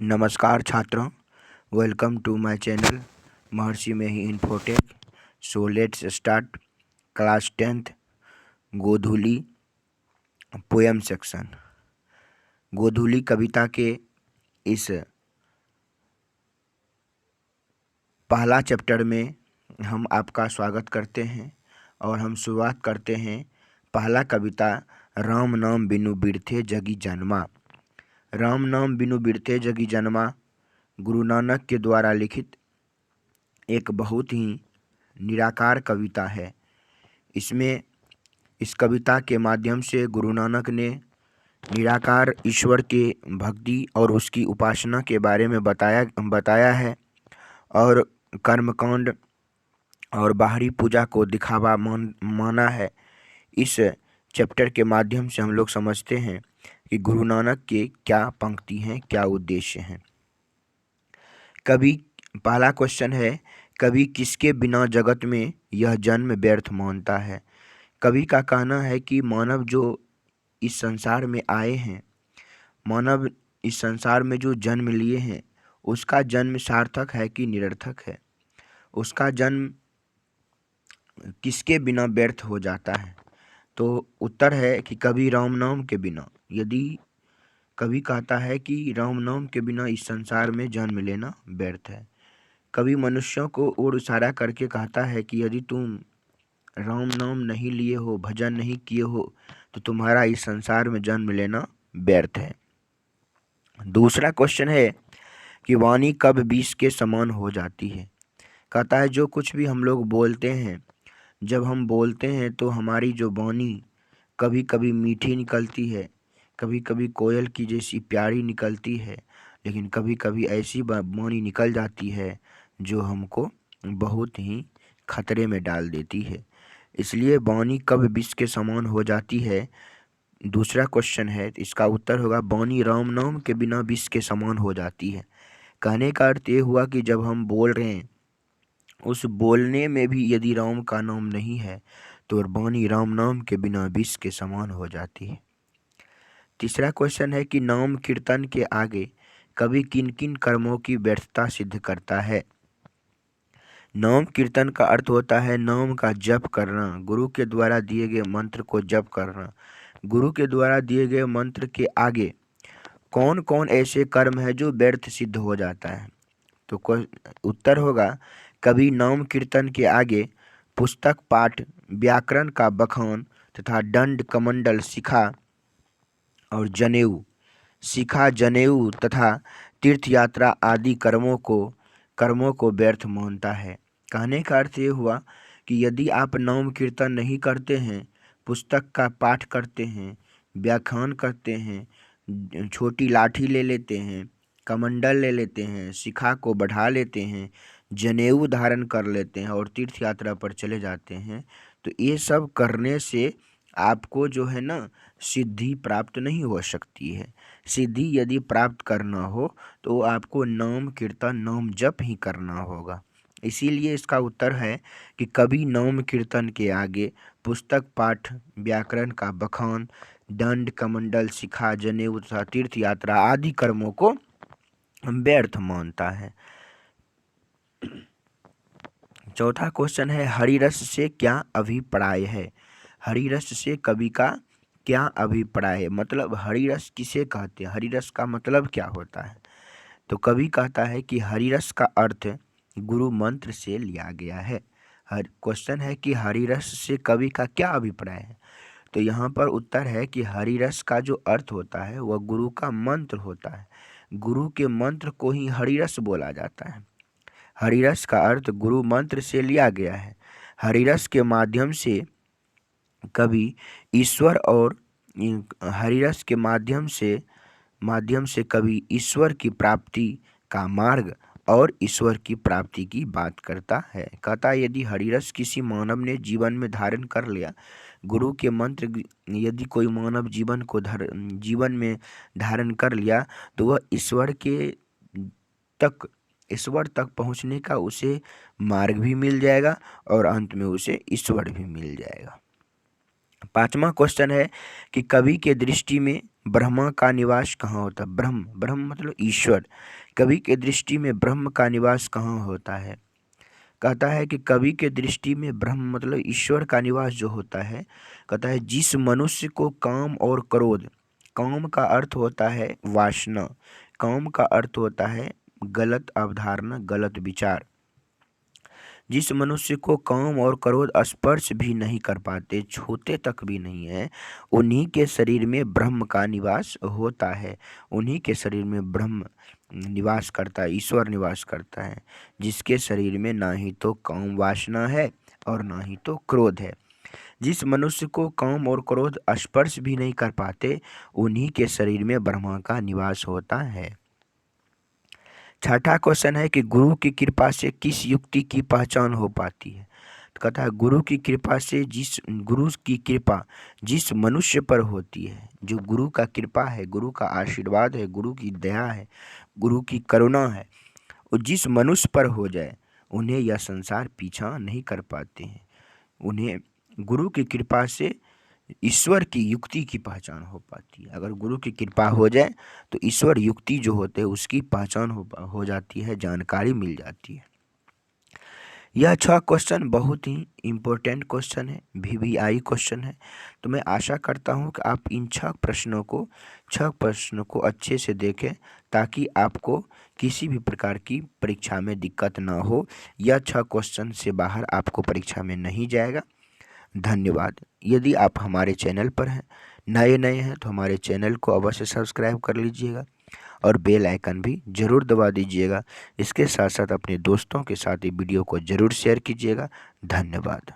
नमस्कार छात्रों, welcome to my channel Maharshi में ही Infotech. So let's start class 10th Godhuli poem section. Godhuli कविता के इस पहला चैप्टर में हम आपका स्वागत करते हैं और हम शुरुआत करते हैं पहला कविता राम नाम बिनु बिरथे जगी जन्मा। राम नाम बिनु बिरथे जगी जन्मा गुरु नानक के द्वारा लिखित एक बहुत ही निराकार कविता है। इसमें इस कविता के माध्यम से गुरु नानक ने निराकार ईश्वर के भक्ति और उसकी उपासना के बारे में बताया है और कर्मकांड और बाहरी पूजा को दिखावा माना है। इस चैप्टर के माध्यम से हम लोग समझते हैं कि गुरु नानक के क्या पंक्ति हैं, क्या उद्देश्य हैं। कवि पहला क्वेश्चन है, कवि किसके बिना जगत में यह जन्म व्यर्थ मानता है। कवि का कहना है कि मानव जो इस संसार में आए हैं, मानव इस संसार में जो जन्म लिए हैं, उसका जन्म सार्थक है कि निरर्थक है। उसका जन्म किसके बिना व्यर्थ हो जाता है। तो उत्तर है कि कवि राम नाम के बिना। यदि कवि कहता है कि राम नाम के बिना इस संसार में जन्म लेना व्यर्थ है। कवि मनुष्यों को ओर इशारा करके कहता है कि यदि तुम राम नाम नहीं लिए हो, भजन नहीं किए हो, तो तुम्हारा इस संसार में जन्म लेना व्यर्थ है। दूसरा क्वेश्चन है कि वाणी कब विष के समान हो जाती है। कहता है जो कुछ भी हम लोग बोलते हैं, जब हम बोलते हैं तो हमारी जो वाणी कभी कभी मीठी निकलती है, कभी कभी कोयल की जैसी प्यारी निकलती है, लेकिन कभी कभी ऐसी वाणी निकल जाती है जो हमको बहुत ही खतरे में डाल देती है। इसलिए वाणी कब विष के समान हो जाती है, दूसरा क्वेश्चन है। इसका उत्तर होगा वाणी राम नाम के बिना विष के समान हो जाती है। कहने का अर्थ ये हुआ कि जब हम बोल रहे हैं, उस बोलने में भी यदि राम का नाम नहीं है तो वाणी राम नाम के बिना विष के समान हो जाती है। तीसरा क्वेश्चन है कि नाम कीर्तन के आगे कवि किन किन कर्मों की व्यर्थता सिद्ध करता है। नाम कीर्तन का अर्थ होता है नाम का जप करना, गुरु के द्वारा दिए गए मंत्र को जप करना। गुरु के द्वारा दिए गए मंत्र के आगे कौन कौन ऐसे कर्म है जो व्यर्थ सिद्ध हो जाता है। तो उत्तर होगा कभी नाम कीर्तन के आगे पुस्तक पाठ, व्याकरण का बखान तथा दंड कमंडल शिखा और जनेऊ तथा तीर्थ यात्रा आदि कर्मों को व्यर्थ मानता है। कहने का अर्थ ये हुआ कि यदि आप नाम कीर्तन नहीं करते हैं, पुस्तक का पाठ करते हैं, व्याख्यान करते हैं, छोटी लाठी ले लेते हैं, कमंडल ले लेते हैं, शिखा को बढ़ा लेते हैं, जनेऊ धारण कर लेते हैं और तीर्थ यात्रा पर चले जाते हैं, तो ये सब करने से आपको जो है ना सिद्धि प्राप्त नहीं हो सकती है। सिद्धि यदि प्राप्त करना हो तो आपको नाम कीर्तन, नाम जप ही करना होगा। इसीलिए इसका उत्तर है कि कभी नाम कीर्तन के आगे पुस्तक पाठ, व्याकरण का बखान, दंड कमंडल शिखा, जनेऊ तथा तीर्थ यात्रा आदि कर्मों को व्यर्थ मानता है। चौथा क्वेश्चन है हरिरस से क्या अभिप्राय है। हरिरस से कवि का क्या अभिप्राय है, मतलब हरिरस किसे कहते हैं, हरिरस का मतलब क्या होता है। तो कवि कहता है कि हरिरस का अर्थ गुरु मंत्र से लिया गया है। क्वेश्चन है कि हरिरस से कवि का क्या अभिप्राय है। तो यहाँ पर उत्तर है कि हरिरस का जो अर्थ होता है वह गुरु का मंत्र होता है। गुरु के मंत्र को ही हरिरस बोला जाता है। हरिरस का अर्थ गुरु मंत्र से लिया गया है। हरिरस के माध्यम से कवि ईश्वर और हरिरस के माध्यम से कवि ईश्वर की प्राप्ति का मार्ग और ईश्वर की प्राप्ति की बात करता है। कहता है यदि हरिरस किसी मानव ने जीवन में धारण कर लिया, गुरु के मंत्र यदि कोई मानव जीवन में धारण कर लिया, तो वह ईश्वर तक पहुँचने का उसे मार्ग भी मिल जाएगा और अंत में उसे ईश्वर भी मिल जाएगा। पांचवा क्वेश्चन है कि कवि के दृष्टि में ब्रह्मा का निवास कहाँ होता है? ब्रह्म, ब्रह्म मतलब ईश्वर। कवि के दृष्टि में ब्रह्म का निवास कहाँ होता है? कहता है कि कवि के दृष्टि में ब्रह्म मतलब ईश्वर का निवास जो होता है, कहता है जिस मनुष्य को काम और क्रोध, काम का अर्थ होता है वासना, काम का अर्थ होता है गलत अवधारणा, गलत विचार, जिस मनुष्य को काम और क्रोध स्पर्श भी नहीं कर पाते, छूते तक भी नहीं है, उन्हीं के शरीर में ब्रह्म का निवास होता है। उन्हीं के शरीर में ब्रह्म निवास करता है, ईश्वर निवास करता है, जिसके शरीर में ना ही तो काम वासना है और ना ही तो क्रोध है। जिस मनुष्य को काम और क्रोध स्पर्श भी नहीं कर पाते, उन्हीं के शरीर में ब्रह्मा का निवास होता है। छठा क्वेश्चन है कि गुरु की कृपा से किस युक्ति की पहचान हो पाती है? तो कहता है गुरु की कृपा से, गुरु की कृपा जिस मनुष्य पर होती है, जो गुरु का कृपा है, गुरु का आशीर्वाद है, गुरु की दया है, गुरु की करुणा है, और जिस मनुष्य पर हो जाए, उन्हें यह संसार पीछा नहीं कर पाते हैं। उन्हें गुरु की कृपा से ईश्वर की युक्ति की पहचान हो पाती है। अगर गुरु की कृपा हो जाए तो ईश्वर युक्ति जो होते हैं उसकी पहचान हो जाती है, जानकारी मिल जाती है। यह 6 क्वेश्चन बहुत ही इम्पोर्टेंट क्वेश्चन है, VVI क्वेश्चन है। तो मैं आशा करता हूं कि आप इन 6 प्रश्नों को अच्छे से देखें, ताकि आपको किसी भी प्रकार की परीक्षा में दिक्कत ना हो। यह 6 क्वेश्चन से बाहर आपको परीक्षा में नहीं जाएगा। धन्यवाद। यदि आप हमारे चैनल पर हैं, नए हैं, तो हमारे चैनल को अवश्य सब्सक्राइब कर लीजिएगा और बेल आइकन भी ज़रूर दबा दीजिएगा। इसके साथ साथ अपने दोस्तों के साथ ये वीडियो को ज़रूर शेयर कीजिएगा। धन्यवाद।